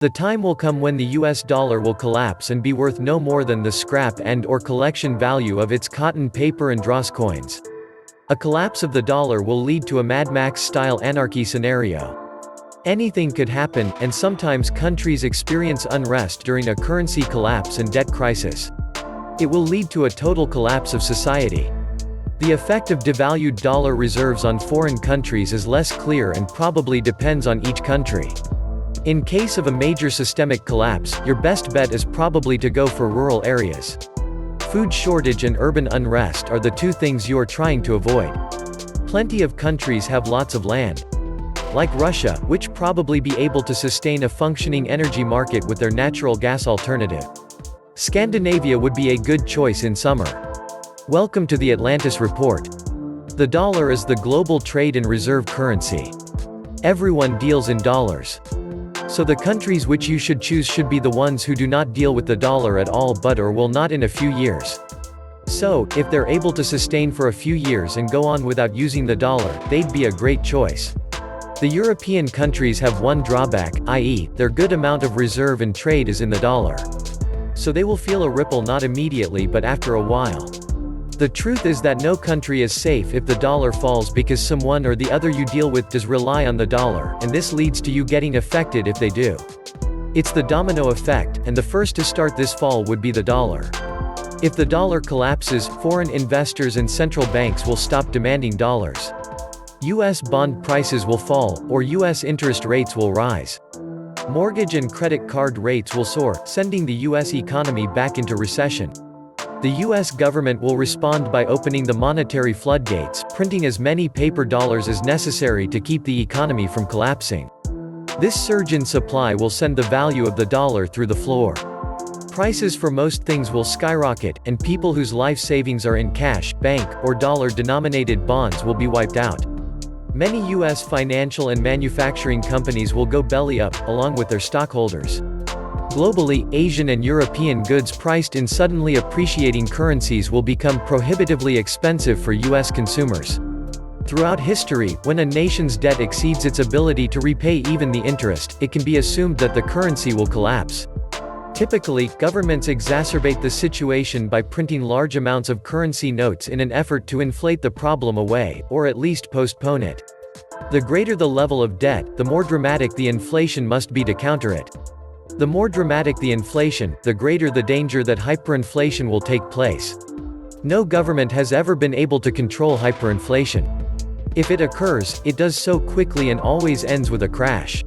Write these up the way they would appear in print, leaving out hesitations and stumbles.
The time will come when the US dollar will collapse and be worth no more than the scrap and/or collection value of its cotton, paper and dross coins. A collapse of the dollar will lead to a Mad Max-style anarchy scenario. Anything could happen, and sometimes countries experience unrest during a currency collapse and debt crisis. It will lead to a total collapse of society. The effect of devalued dollar reserves on foreign countries is less clear and probably depends on each country. In case of a major systemic collapse, your best bet is probably to go for rural areas. Food shortage and urban unrest are the two things you are trying to avoid. Plenty of countries have lots of land, like Russia, which probably be able to sustain a functioning energy market with their natural gas alternative. Scandinavia would be a good choice in summer. Welcome to the Atlantis Report. The dollar is the global trade and reserve currency. Everyone deals in dollars. So the countries which you should choose should be the ones who do not deal with the dollar at all but or will not in a few years. So, if they're able to sustain for a few years and go on without using the dollar, they'd be a great choice. The European countries have one drawback, i.e., their good amount of reserve and trade is in the dollar. So they will feel a ripple not immediately but after a while. The truth is that no country is safe if the dollar falls because someone or the other you deal with does rely on the dollar, and this leads to you getting affected if they do. It's the domino effect, and the first to start this fall would be the dollar. If the dollar collapses, foreign investors and central banks will stop demanding dollars. US bond prices will fall, or US interest rates will rise. Mortgage and credit card rates will soar, sending the US economy back into recession. The US government will respond by opening the monetary floodgates, printing as many paper dollars as necessary to keep the economy from collapsing. This surge in supply will send the value of the dollar through the floor. Prices for most things will skyrocket, and people whose life savings are in cash, bank, or dollar-denominated bonds will be wiped out. Many US financial and manufacturing companies will go belly up, along with their stockholders. Globally, Asian and European goods priced in suddenly appreciating currencies will become prohibitively expensive for US consumers. Throughout history, when a nation's debt exceeds its ability to repay even the interest, it can be assumed that the currency will collapse. Typically, governments exacerbate the situation by printing large amounts of currency notes in an effort to inflate the problem away, or at least postpone it. The greater the level of debt, the more dramatic the inflation must be to counter it. The more dramatic the inflation, the greater the danger that hyperinflation will take place. No government has ever been able to control hyperinflation. If it occurs, it does so quickly and always ends with a crash.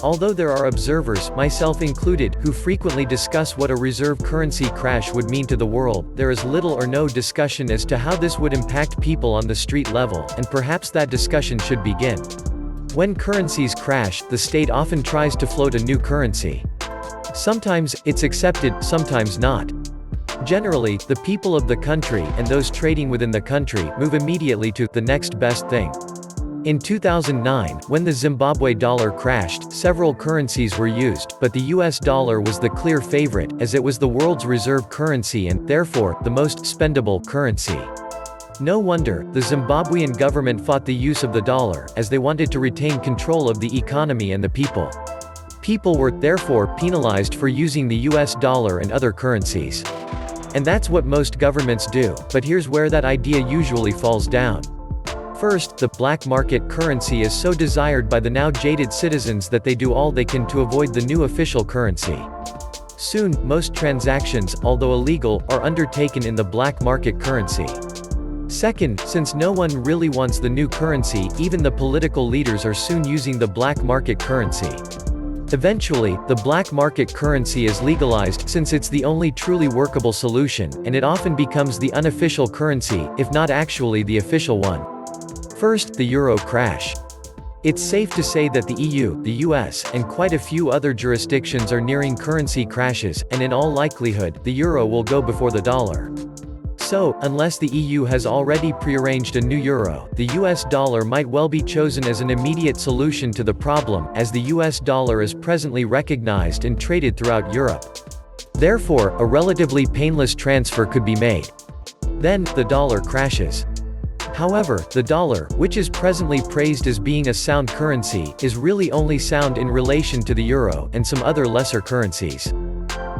Although there are observers, myself included, who frequently discuss what a reserve currency crash would mean to the world, there is little or no discussion as to how this would impact people on the street level, and perhaps that discussion should begin. When currencies crash, the state often tries to float a new currency. Sometimes, it's accepted, sometimes not. Generally, the people of the country, and those trading within the country, move immediately to the next best thing. In 2009, when the Zimbabwe dollar crashed, several currencies were used, but the US dollar was the clear favorite, as it was the world's reserve currency and, therefore, the most spendable currency. No wonder, the Zimbabwean government fought the use of the dollar, as they wanted to retain control of the economy and the people. People were, therefore, penalized for using the US dollar and other currencies. And that's what most governments do, but here's where that idea usually falls down. First, the black market currency is so desired by the now jaded citizens that they do all they can to avoid the new official currency. Soon, most transactions, although illegal, are undertaken in the black market currency. Second, since no one really wants the new currency, even the political leaders are soon using the black market currency. Eventually, the black market currency is legalized since it's the only truly workable solution, and it often becomes the unofficial currency, if not actually the official one. First, the euro crash. It's safe to say that the EU, the US, and quite a few other jurisdictions are nearing currency crashes, and in all likelihood, the euro will go before the dollar. So, unless the EU has already prearranged a new euro, the US dollar might well be chosen as an immediate solution to the problem, as the US dollar is presently recognized and traded throughout Europe. Therefore, a relatively painless transfer could be made. Then, the dollar crashes. However, the dollar, which is presently praised as being a sound currency, is really only sound in relation to the euro and some other lesser currencies.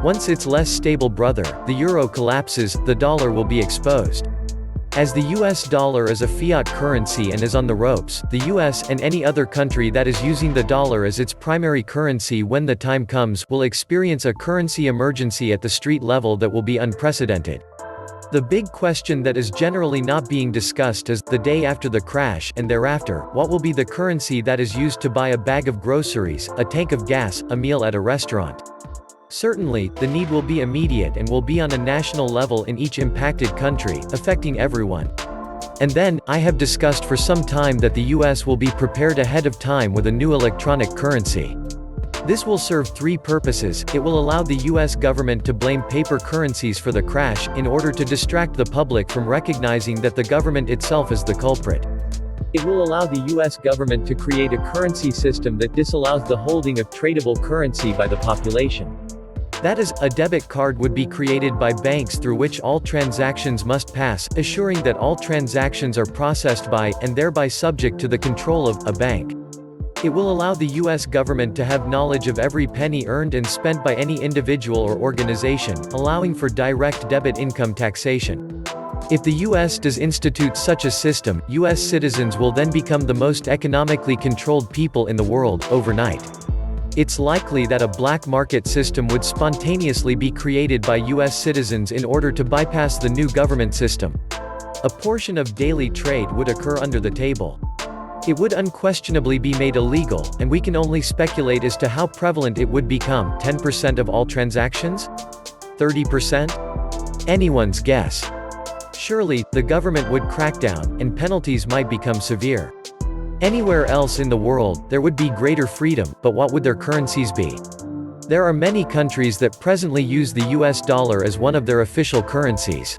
Once its less stable brother, the euro collapses, the dollar will be exposed. As the US dollar is a fiat currency and is on the ropes, the US and any other country that is using the dollar as its primary currency when the time comes will experience a currency emergency at the street level that will be unprecedented. The big question that is generally not being discussed is, the day after the crash, and thereafter, what will be the currency that is used to buy a bag of groceries, a tank of gas, a meal at a restaurant? Certainly, the need will be immediate and will be on a national level in each impacted country, affecting everyone. And then, I have discussed for some time that the US will be prepared ahead of time with a new electronic currency. This will serve three purposes. It will allow the US government to blame paper currencies for the crash, in order to distract the public from recognizing that the government itself is the culprit. It will allow the US government to create a currency system that disallows the holding of tradable currency by the population. That is, a debit card would be created by banks through which all transactions must pass, assuring that all transactions are processed by, and thereby subject to the control of, a bank. It will allow the US government to have knowledge of every penny earned and spent by any individual or organization, allowing for direct debit income taxation. If the US does institute such a system, US citizens will then become the most economically controlled people in the world, overnight. It's likely that a black market system would spontaneously be created by US citizens in order to bypass the new government system. A portion of daily trade would occur under the table. It would unquestionably be made illegal, and we can only speculate as to how prevalent it would become. 10% of all transactions? 30%? Anyone's guess. Surely, the government would crack down, and penalties might become severe. Anywhere else in the world, there would be greater freedom, but what would their currencies be? There are many countries that presently use the US dollar as one of their official currencies.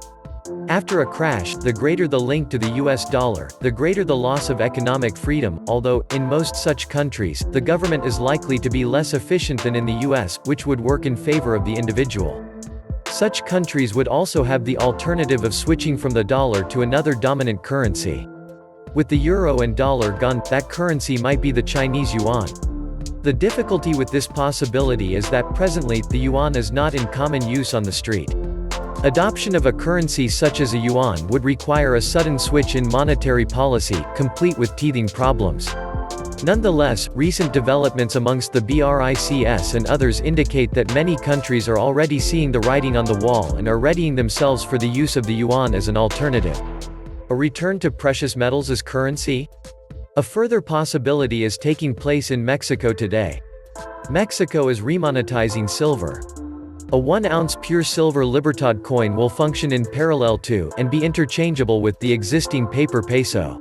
After a crash, the greater the link to the US dollar, the greater the loss of economic freedom, although, in most such countries, the government is likely to be less efficient than in the US, which would work in favor of the individual. Such countries would also have the alternative of switching from the dollar to another dominant currency. With the euro and dollar gone, that currency might be the Chinese yuan. The difficulty with this possibility is that presently, the yuan is not in common use on the street. Adoption of a currency such as a yuan would require a sudden switch in monetary policy, complete with teething problems. Nonetheless, recent developments amongst the BRICS and others indicate that many countries are already seeing the writing on the wall and are readying themselves for the use of the yuan as an alternative. A return to precious metals as currency? A further possibility is taking place in Mexico today. Mexico is remonetizing silver. A 1-ounce pure silver Libertad coin will function in parallel to, and be interchangeable with, the existing paper peso.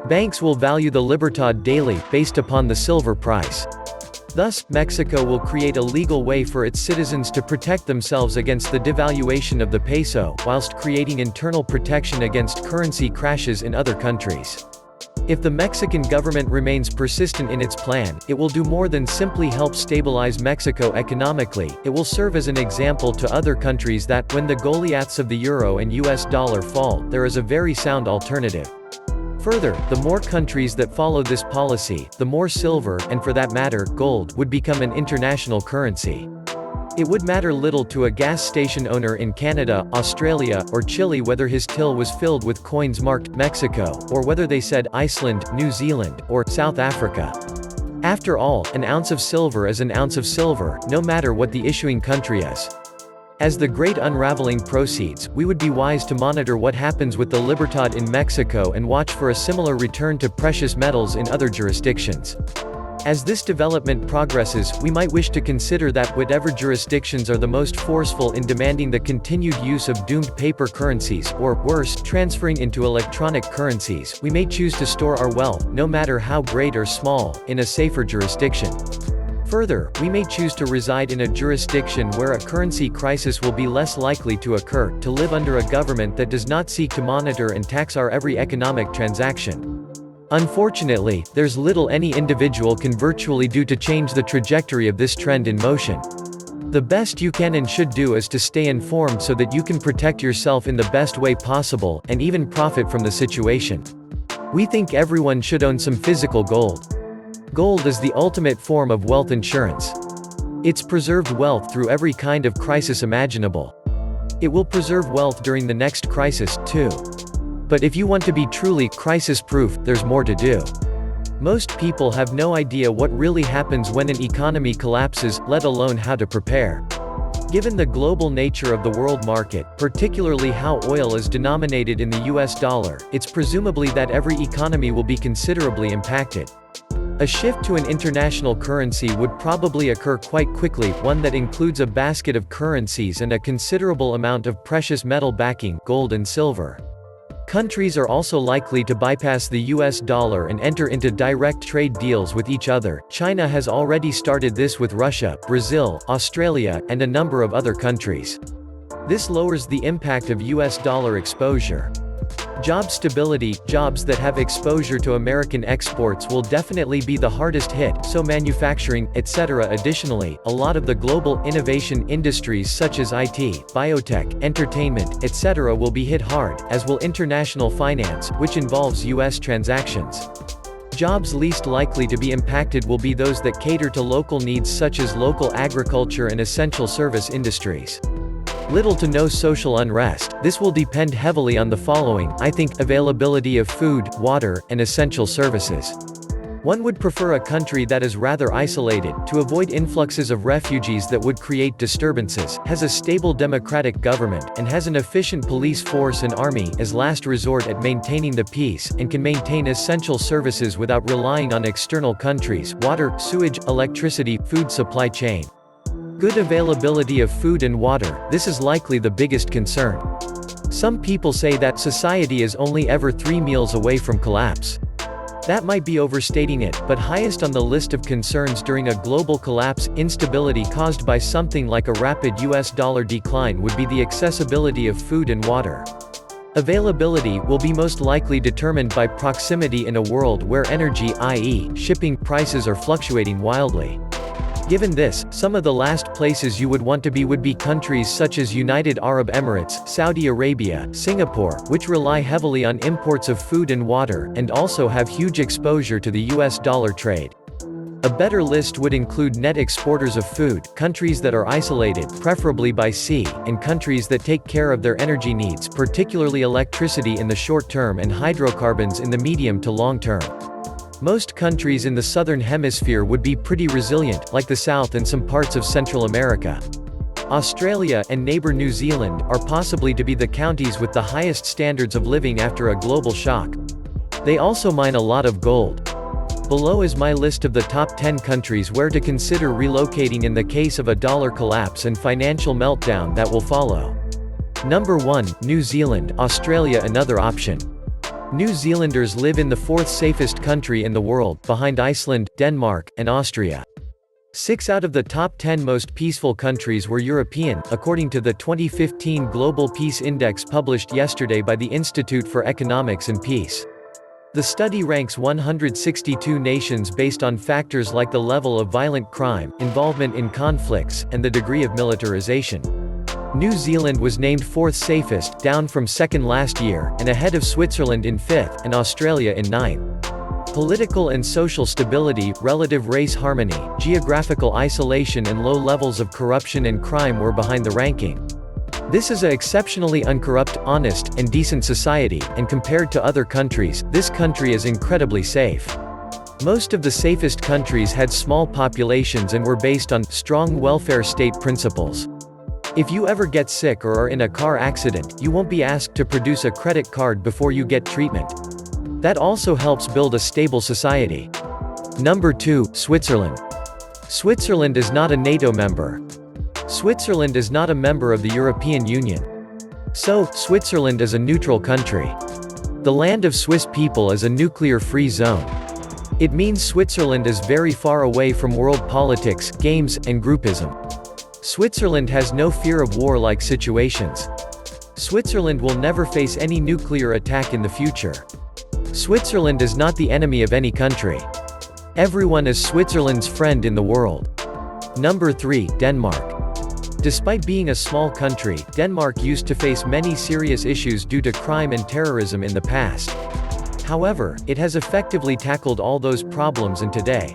Banks will value the Libertad daily, based upon the silver price. Thus, Mexico will create a legal way for its citizens to protect themselves against the devaluation of the peso, whilst creating internal protection against currency crashes in other countries. If the Mexican government remains persistent in its plan, it will do more than simply help stabilize Mexico economically. It will serve as an example to other countries that, when the Goliaths of the euro and US dollar fall, there is a very sound alternative. Further, the more countries that follow this policy, the more silver, and for that matter, gold, would become an international currency. It would matter little to a gas station owner in Canada, Australia, or Chile whether his till was filled with coins marked Mexico, or whether they said Iceland, New Zealand, or South Africa. After all, an ounce of silver is an ounce of silver, no matter what the issuing country is. As the great unraveling proceeds, we would be wise to monitor what happens with the Libertad in Mexico and watch for a similar return to precious metals in other jurisdictions. As this development progresses, we might wish to consider that whatever jurisdictions are the most forceful in demanding the continued use of doomed paper currencies, or, worse, transferring into electronic currencies, we may choose to store our wealth, no matter how great or small, in a safer jurisdiction. Further, we may choose to reside in a jurisdiction where a currency crisis will be less likely to occur, to live under a government that does not seek to monitor and tax our every economic transaction. Unfortunately, there's little any individual can virtually do to change the trajectory of this trend in motion. The best you can and should do is to stay informed so that you can protect yourself in the best way possible, and even profit from the situation. We think everyone should own some physical gold. Gold is the ultimate form of wealth insurance. It's preserved wealth through every kind of crisis imaginable. It will preserve wealth during the next crisis, too. But if you want to be truly crisis-proof, there's more to do. Most people have no idea what really happens when an economy collapses, let alone how to prepare. Given the global nature of the world market, particularly how oil is denominated in the US dollar, it's presumably that every economy will be considerably impacted. A shift to an international currency would probably occur quite quickly, one that includes a basket of currencies and a considerable amount of precious metal backing, gold and silver. Countries are also likely to bypass the US dollar and enter into direct trade deals with each other. China has already started this with Russia, Brazil, Australia, and a number of other countries. This lowers the impact of US dollar exposure. Job stability, jobs that have exposure to American exports will definitely be the hardest hit, so manufacturing, etc. Additionally, a lot of the global innovation industries such as IT, biotech, entertainment, etc. will be hit hard, as will international finance, which involves US transactions. Jobs least likely to be impacted will be those that cater to local needs such as local agriculture and essential service industries. Little to no social unrest. This will depend heavily on the following, I think: availability of food, water, and essential services. One would prefer a country that is rather isolated, to avoid influxes of refugees that would create disturbances, has a stable democratic government, and has an efficient police force and army, as last resort at maintaining the peace, and can maintain essential services without relying on external countries: water, sewage, electricity, food supply chain. Good availability of food and water, this is likely the biggest concern. Some people say that society is only ever 3 meals away from collapse. That might be overstating it, but highest on the list of concerns during a global collapse, instability caused by something like a rapid US dollar decline, would be the accessibility of food and water. Availability will be most likely determined by proximity in a world where energy, i.e., shipping, prices are fluctuating wildly. Given this, some of the last places you would want to be would be countries such as United Arab Emirates, Saudi Arabia, Singapore, which rely heavily on imports of food and water, and also have huge exposure to the US dollar trade. A better list would include net exporters of food, countries that are isolated, preferably by sea, and countries that take care of their energy needs, particularly electricity in the short term and hydrocarbons in the medium to long term. Most countries in the southern hemisphere would be pretty resilient, like the South and some parts of Central America. Australia, and neighbor New Zealand, are possibly to be the countries with the highest standards of living after a global shock. They also mine a lot of gold. Below is my list of the top 10 countries where to consider relocating in the case of a dollar collapse and financial meltdown that will follow. Number 1, New Zealand. Australia another option. New Zealanders live in the 4th safest country in the world, behind Iceland, Denmark, and Austria. 6 out of the top 10 most peaceful countries were European, according to the 2015 Global Peace Index published yesterday by the Institute for Economics and Peace. The study ranks 162 nations based on factors like the level of violent crime, involvement in conflicts, and the degree of militarization. New Zealand was named 4th safest, down from 2nd last year, and ahead of Switzerland in 5th, and Australia in 9th. Political and social stability, relative race harmony, geographical isolation and low levels of corruption and crime were behind the ranking. This is an exceptionally uncorrupt, honest, and decent society, and compared to other countries, this country is incredibly safe. Most of the safest countries had small populations and were based on strong welfare state principles. If you ever get sick or are in a car accident, you won't be asked to produce a credit card before you get treatment. That also helps build a stable society. Number 2, Switzerland. Switzerland is not a NATO member. Switzerland is not a member of the European Union. So, Switzerland is a neutral country. The land of Swiss people is a nuclear-free zone. It means Switzerland is very far away from world politics, games, and groupism. Switzerland has no fear of war-like situations. Switzerland will never face any nuclear attack in the future. Switzerland is not the enemy of any country. Everyone is Switzerland's friend in the world. Number 3, Denmark. Despite being a small country, Denmark used to face many serious issues due to crime and terrorism in the past. However, it has effectively tackled all those problems, and today,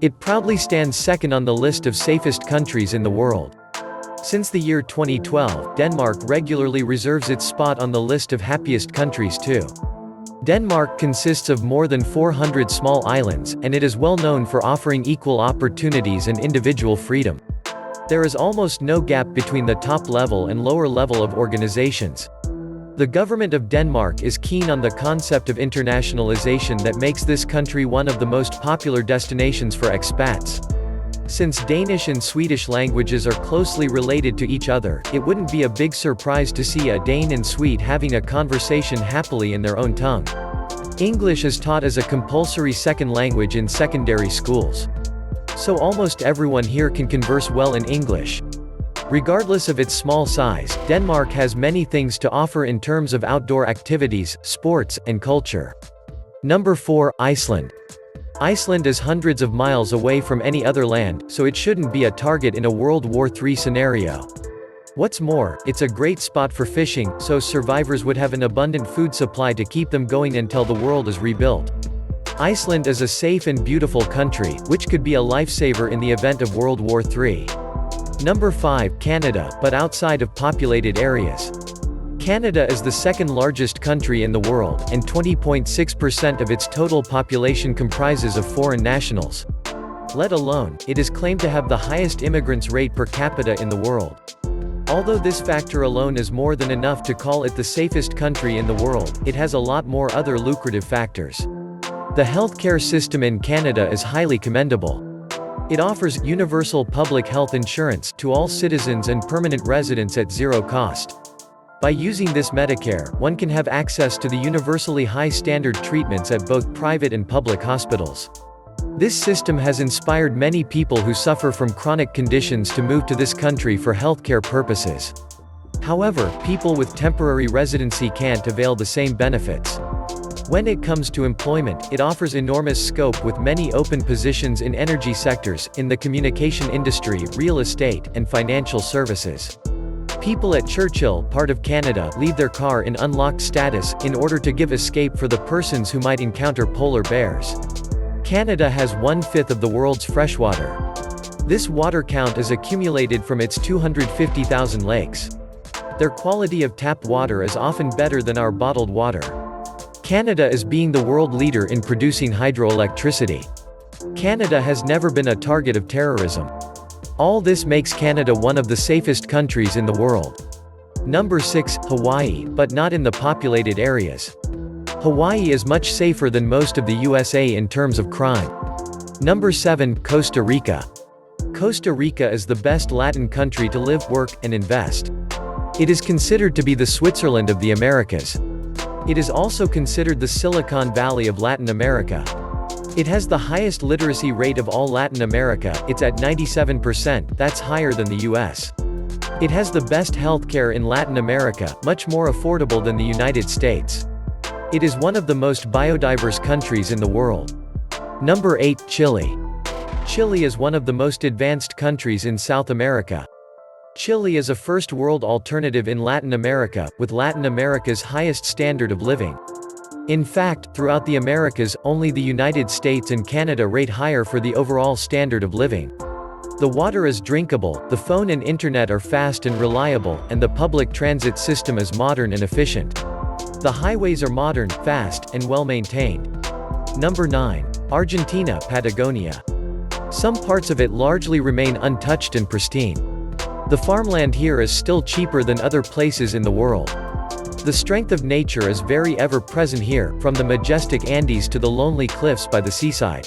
it proudly stands second on the list of safest countries in the world. Since the year 2012, Denmark regularly reserves its spot on the list of happiest countries too. Denmark consists of more than 400 small islands, and it is well known for offering equal opportunities and individual freedom. There is almost no gap between the top level and lower level of organizations. The government of Denmark is keen on the concept of internationalization that makes this country one of the most popular destinations for expats. Since Danish and Swedish languages are closely related to each other, it wouldn't be a big surprise to see a Dane and Swede having a conversation happily in their own tongue. English is taught as a compulsory second language in secondary schools. So almost everyone here can converse well in English. Regardless of its small size, Denmark has many things to offer in terms of outdoor activities, sports, and culture. Number 4, Iceland. Iceland is hundreds of miles away from any other land, so it shouldn't be a target in a World War III scenario. What's more, it's a great spot for fishing, so survivors would have an abundant food supply to keep them going until the world is rebuilt. Iceland is a safe and beautiful country, which could be a lifesaver in the event of World War III. Number 5, Canada, but outside of populated areas. Canada is the second largest country in the world, and 20.6% of its total population comprises of foreign nationals. Let alone, it is claimed to have the highest immigrants rate per capita in the world. Although this factor alone is more than enough to call it the safest country in the world, it has a lot more other lucrative factors. The healthcare system in Canada is highly commendable. It offers universal public health insurance to all citizens and permanent residents at zero cost. By using this Medicare, one can have access to the universally high-standard treatments at both private and public hospitals. This system has inspired many people who suffer from chronic conditions to move to this country for healthcare purposes. However, people with temporary residency can't avail the same benefits. When it comes to employment, it offers enormous scope with many open positions in energy sectors, in the communication industry, real estate, and financial services. People at Churchill, part of Canada, leave their car in unlocked status, in order to give escape for the persons who might encounter polar bears. Canada has 1/5 of the world's freshwater. This water count is accumulated from its 250,000 lakes. Their quality of tap water is often better than our bottled water. Canada is being the world leader in producing hydroelectricity. Canada has never been a target of terrorism. All this makes Canada one of the safest countries in the world. Number 6, Hawaii, but not in the populated areas. Hawaii is much safer than most of the USA in terms of crime. Number 7, Costa Rica. Costa Rica is the best Latin country to live, work, and invest. It is considered to be the Switzerland of the Americas. It is also considered the Silicon Valley of Latin America. It has the highest literacy rate of all Latin America, it's at 97%, that's higher than the US. It has the best healthcare in Latin America, much more affordable than the United States. It is one of the most biodiverse countries in the world. Number 8, Chile. Chile is one of the most advanced countries in South America. Chile is a first world alternative in Latin America, with Latin America's highest standard of living. In fact, throughout the Americas, only the United States and Canada rate higher for the overall standard of living. The water is drinkable, the phone and internet are fast and reliable, and the public transit system is modern and efficient. The highways are modern, fast, and well maintained. Number 9. Argentina, Patagonia. Some parts of it largely remain untouched and pristine. The farmland here is still cheaper than other places in the world. The strength of nature is very ever-present here, from the majestic Andes to the lonely cliffs by the seaside.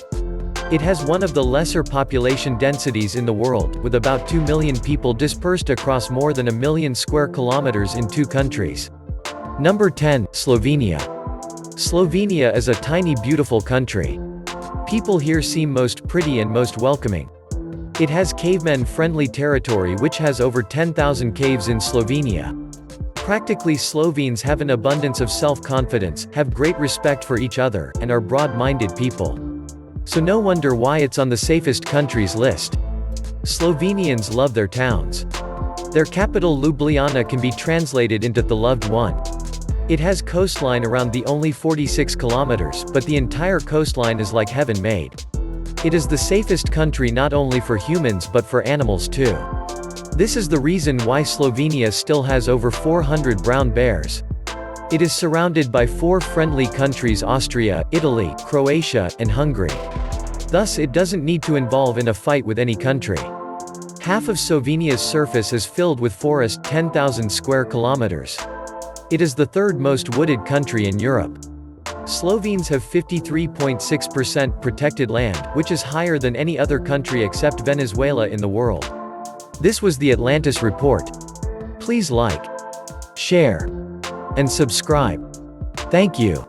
It has one of the lesser population densities in the world, with about 2 million people dispersed across more than 1 million square kilometers in 2 countries. Number 10, Slovenia. Slovenia is a tiny beautiful country. People here seem most pretty and most welcoming. It has cavemen-friendly territory which has over 10,000 caves in Slovenia. Practically Slovenes have an abundance of self-confidence, have great respect for each other, and are broad-minded people. So no wonder why it's on the safest countries list. Slovenians love their towns. Their capital Ljubljana can be translated into the loved one. It has coastline around the only 46 kilometers, but the entire coastline is like heaven made. It is the safest country not only for humans but for animals too. This is the reason why Slovenia still has over 400 brown bears. It is surrounded by 4 friendly countries: Austria, Italy, Croatia, and Hungary. Thus it doesn't need to involve in a fight with any country. Half of Slovenia's surface is filled with forest, 10,000 square kilometers. It is the third most wooded country in Europe. Slovenes have 53.6% protected land, which is higher than any other country except Venezuela in the world. This was the Atlantis Report. Please like, share, and subscribe. Thank you.